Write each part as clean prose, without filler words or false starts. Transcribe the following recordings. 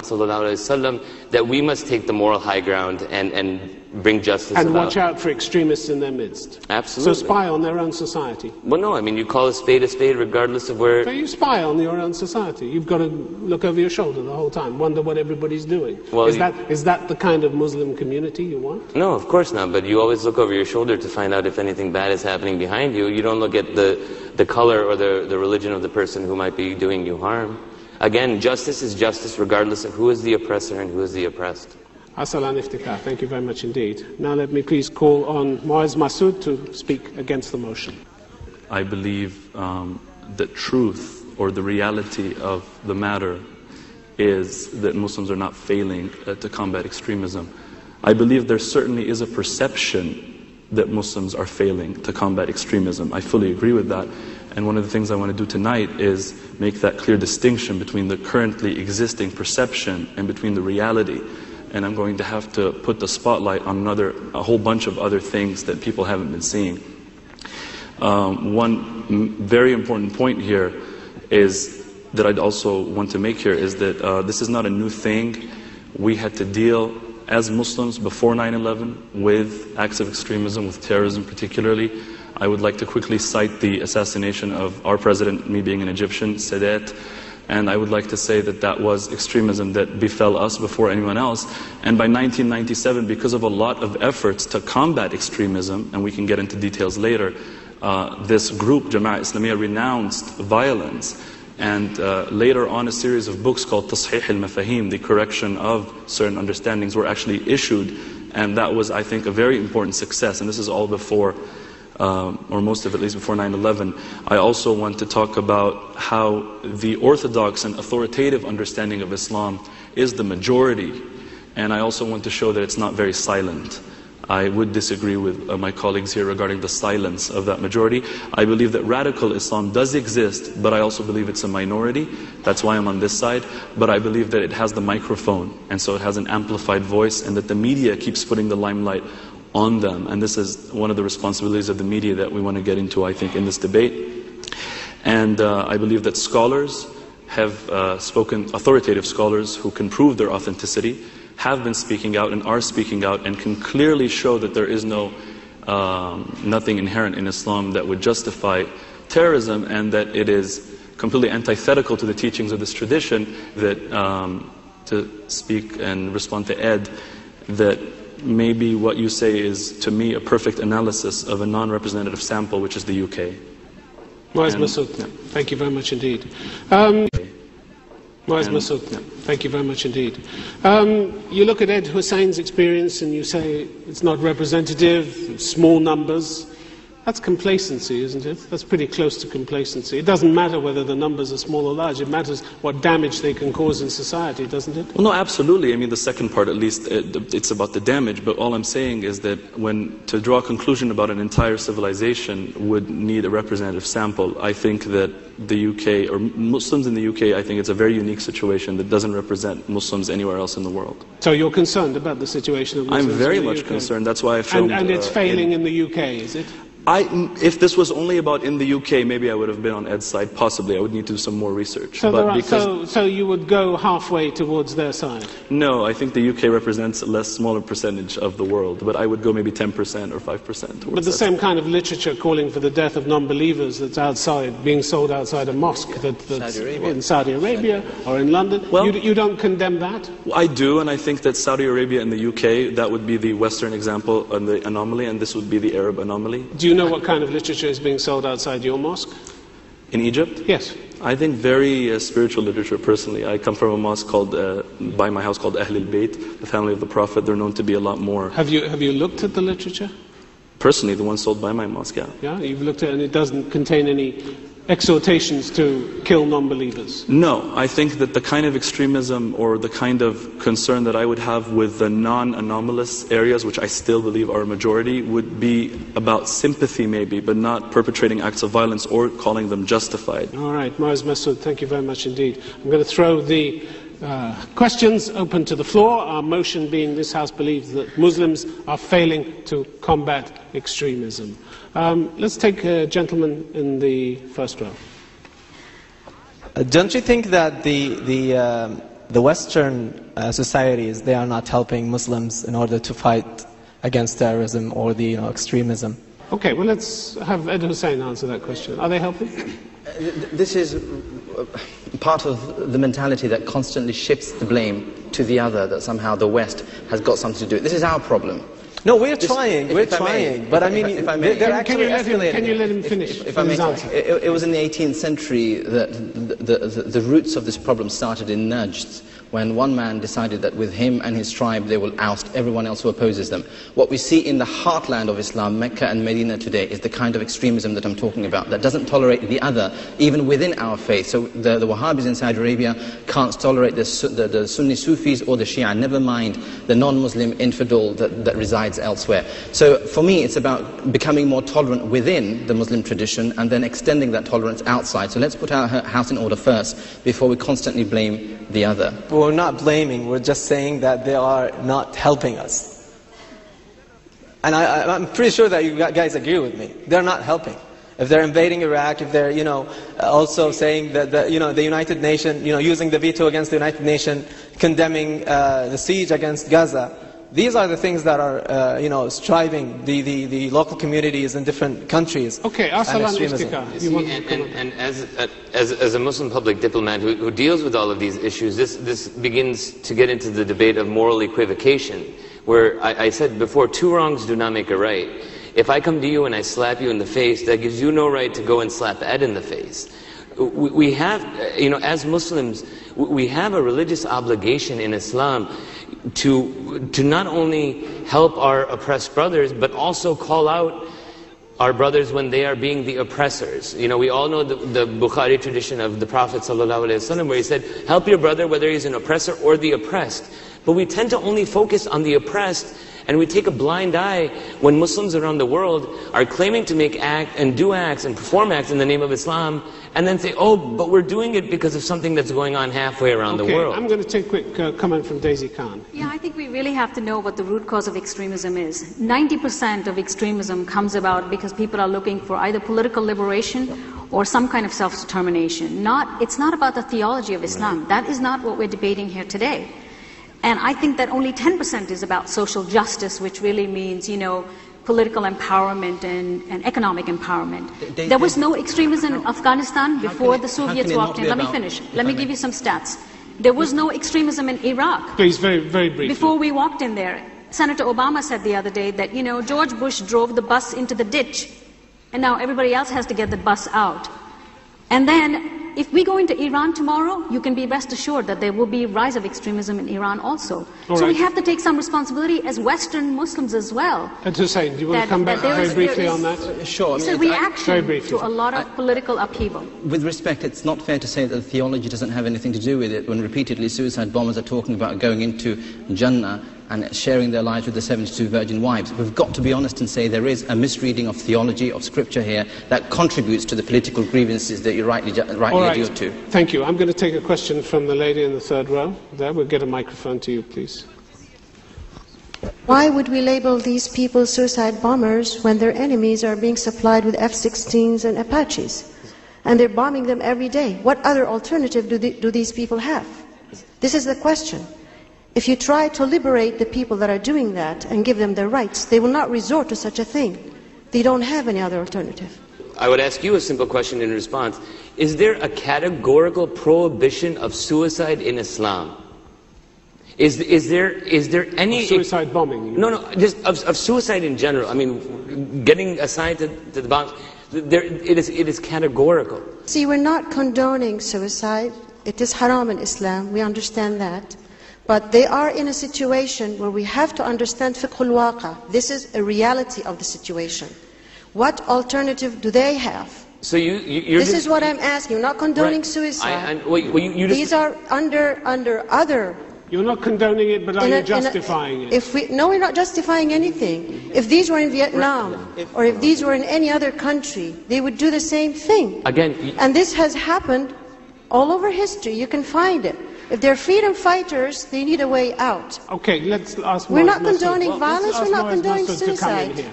ﷺ, that we must take the moral high ground and bring justice and about. watch out for extremists in their midst. Absolutely. So spy on their own society. Well, no, I mean, you call a spade regardless of where... So you spy on your own society. You've got to look over your shoulder the whole time, wonder what everybody's doing. Well, is that the kind of Muslim community you want? No, of course not, but you always look over your shoulder to find out if anything bad is happening behind you. You don't look at the color or the religion of the person who might be doing you harm. Again, justice is justice regardless of who is the oppressor and who is the oppressed. Asalan Iftikhar, thank you very much indeed. Now let me please call on Muaz Masood to speak against the motion. I believe that truth or the reality of the matter is that Muslims are not failing to combat extremism. I believe there certainly is a perception that Muslims are failing to combat extremism. I fully agree with that. And one of the things I want to do tonight is make that clear distinction between the currently existing perception and between the reality. And I'm going to have to put the spotlight on a whole bunch of other things that people haven't been seeing. One very important point here is that I'd also want to make here is that this is not a new thing. We had to deal as Muslims before 9/11 with acts of extremism, with terrorism particularly. I would like to quickly cite the assassination of our president, me being an Egyptian, Sadat. And I would like to say that that was extremism that befell us before anyone else. And by 1997, because of a lot of efforts to combat extremism, and we can get into details later, this group, Jama'ah Islamiyah, renounced violence. And later on, a series of books called Tasheeh al-Mafahim, the correction of certain understandings, were actually issued. And that was, I think, a very important success. And this is all before, or most of it at least before 9/11. I also want to talk about how the orthodox and authoritative understanding of Islam is the majority. And I also want to show that it's not very silent. I would disagree with my colleagues here regarding the silence of that majority. I believe that radical Islam does exist, but I also believe it's a minority. That's why I'm on this side. But I believe that it has the microphone, and so it has an amplified voice, and that the media keeps putting the limelight on them. And this is one of the responsibilities of the media that we want to get into, I think, in this debate. And I believe that scholars have spoken, authoritative scholars who can prove their authenticity, have been speaking out and are speaking out and can clearly show that there is nothing inherent in Islam that would justify terrorism, and that it is completely antithetical to the teachings of this tradition. That to speak and respond to Ed, that maybe what you say is, to me, a perfect analysis of a non-representative sample, which is the UK. Muaz Masood, thank you very much indeed. Muaz Masood, thank you very much indeed. You look at Ed Hussein's experience and you say it's not representative, small numbers. That's complacency, isn't it? That's pretty close to complacency. It doesn't matter whether the numbers are small or large. It matters what damage they can cause in society, doesn't it? Well, no, absolutely. I mean, the second part, at least, it's about the damage. But all I'm saying is that to draw a conclusion about an entire civilization would need a representative sample. I think that the UK, or Muslims in the UK, I think it's a very unique situation that doesn't represent Muslims anywhere else in the world. So you're concerned about the situation of Muslims? I'm very much concerned. That's why I filmed. And it's failing in the UK, is it? If this was only about in the UK, maybe I would have been on Ed's side, possibly. I would need to do some more research. So you would go halfway towards their side? No, I think the UK represents a smaller percentage of the world, but I would go maybe 10% or 5%. But the same kind of literature calling for the death of non-believers that's outside, being sold outside a mosque, that's in Saudi Arabia or in London, well, you don't condemn that? I do, and I think that Saudi Arabia and the UK, that would be the Western example and the anomaly, and this would be the Arab anomaly. Do you know what kind of literature is being sold outside your mosque? In Egypt? Yes. I think very spiritual literature, personally. I come from a mosque called, by my house, called Ahl al-Bayt, the family of the Prophet. They're known to be a lot more. Have you looked at the literature? Personally, the one sold by my mosque, yeah. Yeah, you've looked at it and it doesn't contain any exhortations to kill non-believers? No, I think that the kind of extremism or the kind of concern that I would have with the non-anomalous areas, which I still believe are a majority, would be about sympathy maybe, but not perpetrating acts of violence or calling them justified. All right, Muaz Masood, thank you very much indeed. I'm going to throw the questions open to the floor. Our motion being this House believes that Muslims are failing to combat extremism. Let's take a gentleman in the first row. Don't you think that the the Western societies, they are not helping Muslims in order to fight against terrorism or the extremism. Okay, well, let's have Ed Hussein answer that question. Are they helping? This is part of the mentality that constantly shifts the blame to the other, that somehow the West has got something to do with it. This is our problem. No, we're trying, but I mean, they're actually escalating. Can you let him finish? If I may, it was in the 18th century that the roots of this problem started in Najd, when one man decided that with him and his tribe they will oust everyone else who opposes them. What we see in the heartland of Islam, Mecca and Medina today, is the kind of extremism that I'm talking about, that doesn't tolerate the other, even within our faith. So the Wahhabis in Saudi Arabia can't tolerate the Sunni Sufis or the Shia, never mind the non-Muslim infidel that resides elsewhere. So for me, it's about becoming more tolerant within the Muslim tradition and then extending that tolerance outside. So let's put our house in order first before we constantly blame the other. We're not blaming, we're just saying that they are not helping us. And I'm pretty sure that you guys agree with me. They're not helping. If they're invading Iraq, if they're, also saying that, the United Nations, using the veto against the United Nations, condemning the siege against Gaza, these are the things that are, striving the local communities in different countries. Okay, and as a Muslim public diplomat who deals with all of these issues, this begins to get into the debate of moral equivocation, where I said before, two wrongs do not make a right. If I come to you and I slap you in the face, that gives you no right to go and slap Ed in the face. We have, as Muslims, we have a religious obligation in Islam to not only help our oppressed brothers, but also call out our brothers when they are being the oppressors. We all know the Bukhari tradition of the Prophet ﷺ, where he said, help your brother whether he's an oppressor or the oppressed. But we tend to only focus on the oppressed, and we take a blind eye when Muslims around the world are claiming to make acts and do acts and perform acts in the name of Islam, and then say, oh, but we're doing it because of something that's going on halfway around the world. I'm going to take a quick comment from Daisy Khan. Yeah, I think we really have to know what the root cause of extremism is. 90% of extremism comes about because people are looking for either political liberation or some kind of self-determination. It's not about the theology of Islam. That is not what we're debating here today. And I think that only 10% is about social justice, which really means, political empowerment and economic empowerment. There was no extremism in Afghanistan before the Soviets walked in. Let me finish. Let me give you some stats. There was no extremism in Iraq. Please, very, very briefly. Before we walked in there, Senator Obama said the other day that, George Bush drove the bus into the ditch, and now everybody else has to get the bus out. And then, if we go into Iran tomorrow, you can be rest assured that there will be a rise of extremism in Iran also. So we have to take some responsibility as Western Muslims as well. And Hussein, do you want to come back very briefly on that? Sure. It's a reaction to a lot of political upheaval. With respect, it's not fair to say that theology doesn't have anything to do with it when repeatedly suicide bombers are talking about going into Jannah and sharing their lives with the 72 virgin wives. We've got to be honest and say there is a misreading of theology, of scripture here, that contributes to the political grievances that you rightly allude to. Thank you. I'm going to take a question from the lady in the third row. There, we'll get a microphone to you, please. Why would we label these people suicide bombers when their enemies are being supplied with F-16s and Apaches? And they're bombing them every day. What other alternative do these people have? This is the question. If you try to liberate the people that are doing that and give them their rights, they will not resort to such a thing. They don't have any other alternative. I would ask you a simple question in response. Is there a categorical prohibition of suicide in Islam? Is there any... Of suicide bombing? No, just of suicide in general. I mean, getting aside to the bombs, it is categorical. See, we're not condoning suicide. It is haram in Islam. We understand that. But they are in a situation where we have to understand fiqhul waqa. This is a reality of the situation. What alternative do they have? So this is what I'm asking. You're not condoning suicide. These are under other... You're not condoning it, but are you justifying it? No, we're not justifying anything. If these were in Vietnam, or if these were in any other country, they would do the same thing. Again, and this has happened all over history. You can find it. If they're freedom fighters, they need a way out. Okay, let's ask. We're not condoning violence. We're not condoning suicide.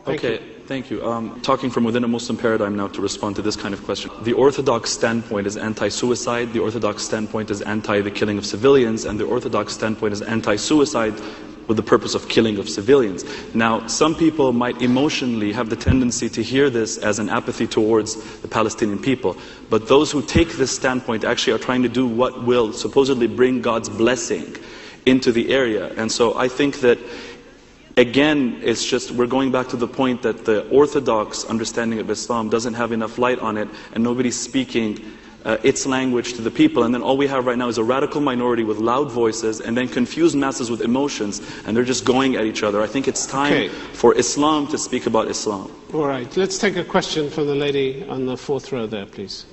Okay, Thank you. Talking from within a Muslim paradigm now to respond to this kind of question. The orthodox standpoint is anti-suicide, the orthodox standpoint is anti the killing of civilians, and the orthodox standpoint is anti-suicide with the purpose of killing of civilians. Now, some people might emotionally have the tendency to hear this as an apathy towards the Palestinian people. But those who take this standpoint actually are trying to do what will supposedly bring God's blessing into the area. And so I think that, again, it's just, we're going back to the point that the orthodox understanding of Islam doesn't have enough light on it, and nobody's speaking its language to the people. And then all we have right now is a radical minority with loud voices, and then confused masses with emotions, and they're just going at each other. I think it's time for Islam to speak about Islam. All right, let's take a question from the lady on the fourth row there, please.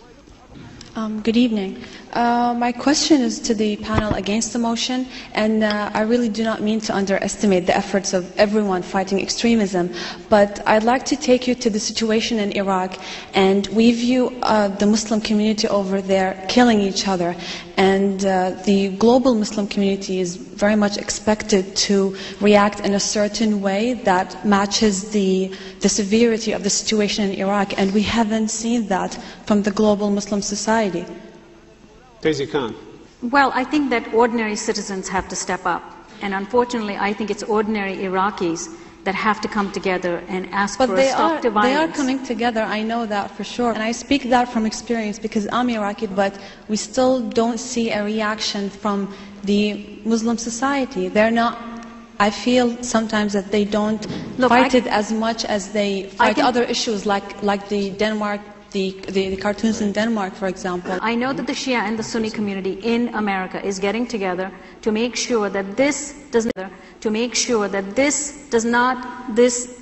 Good evening. My question is to the panel against the motion, and I really do not mean to underestimate the efforts of everyone fighting extremism, but I'd like to take you to the situation in Iraq, and we view the Muslim community over there killing each other, and the global Muslim community is very much expected to react in a certain way that matches the severity of the situation in Iraq, and we haven't seen that from the global Muslim society. Daisy Khan. Well, I think that ordinary citizens have to step up. And unfortunately, I think it's ordinary Iraqis that have to come together and ask for a stop to violence. They are coming together, I know that for sure. And I speak that from experience because I'm Iraqi, but we still don't see a reaction from the Muslim society. They're not, I feel sometimes that they don't fight it as much as they fight other issues like the Denmark, the cartoons in Denmark, for example. I know that the Shia and the Sunni community in America is getting together to make sure that this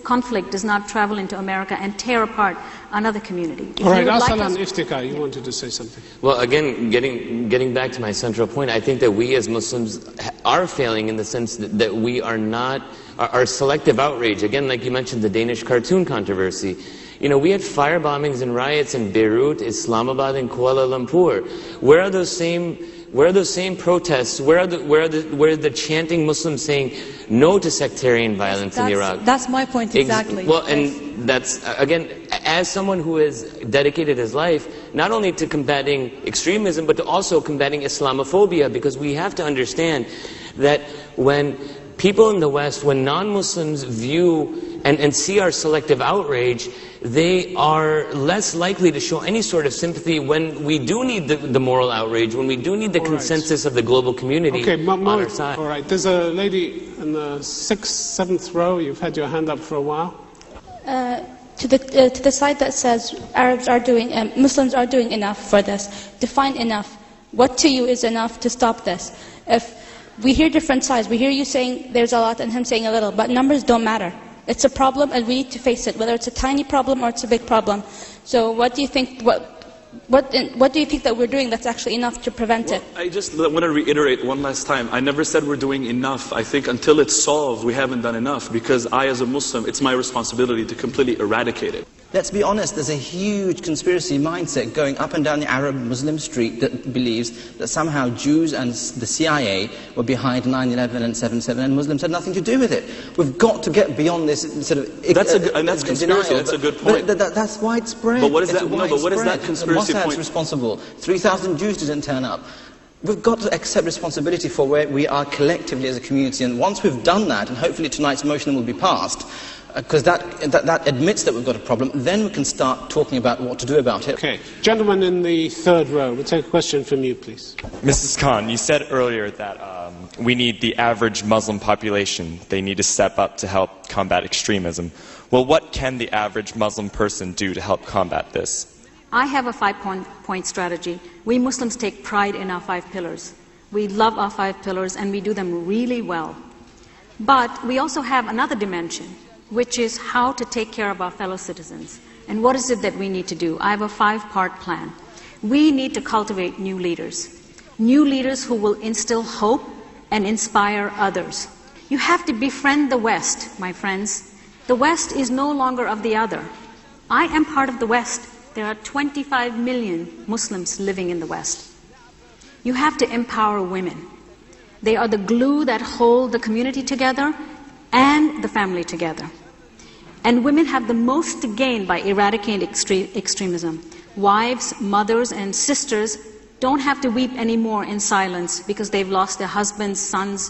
conflict does not travel into America and tear apart another community. All right, Aslan Iftikhar, you wanted to say something. Well, again, getting back to my central point, I think that we as Muslims are failing in the sense that we are not, our selective outrage, again, like you mentioned, the Danish cartoon controversy. You know, we had fire bombings and riots in Beirut, Islamabad, and Kuala Lumpur. Where are those same protests? Where are the chanting Muslims saying no to sectarian violence in Iraq? That's my point exactly. Well, and that's, again, as someone who has dedicated his life not only to combating extremism, but to also combating Islamophobia, because we have to understand that when people in the West, when non-Muslims view and see our selective outrage, they are less likely to show any sort of sympathy when we do need the moral outrage, when we do need the consensus of the global community on our side. All right, there's a lady in the 6th, 7th row. You've had your hand up for a while. To the side that says Arabs are doing, Muslims are doing enough for this. Define enough. What to you is enough to stop this? If we hear different sides, we hear you saying there's a lot and him saying a little, but numbers don't matter. It's a problem and we need to face it, whether it's a tiny problem or it's a big problem. So what do you think, what do you think that we're doing that's actually enough to prevent it? I just want to reiterate one last time. I never said we're doing enough. I think until it's solved, we haven't done enough, because I, as a Muslim, it's my responsibility to completely eradicate it. Let's be honest, there's a huge conspiracy mindset going up and down the Arab-Muslim street that believes that somehow Jews and the CIA were behind 9/11 and 7/7 and Muslims had nothing to do with it. We've got to get beyond this sort of and that's conspiracy, denial. that's a good point. That's widespread. But what is that, widespread. but what is that conspiracy Mossad's point? responsible. 3,000 Jews didn't turn up. We've got to accept responsibility for where we are collectively as a community, and once we've done that, and hopefully tonight's motion will be passed, because that admits that we've got a problem, then we can start talking about what to do about it. Okay. Gentleman in the 3rd row, we'll take a question from you, please. Mrs. Khan, you said earlier that we need the average Muslim population. They need to step up to help combat extremism. Well, what can the average Muslim person do to help combat this? I have a 5-point strategy. We Muslims take pride in our 5 pillars. We love our 5 pillars and we do them really well. But we also have another dimension, which is how to take care of our fellow citizens. And what is it that we need to do? I have a 5-part plan. We need to cultivate new leaders who will instill hope and inspire others. You have to befriend the West, my friends. The West is no longer of the other. I am part of the West. There are 25 million Muslims living in the West. You have to empower women. They are the glue that hold the community together and the family together. And women have the most to gain by eradicating extremism. Wives, mothers, and sisters don't have to weep anymore in silence because they've lost their husbands, sons,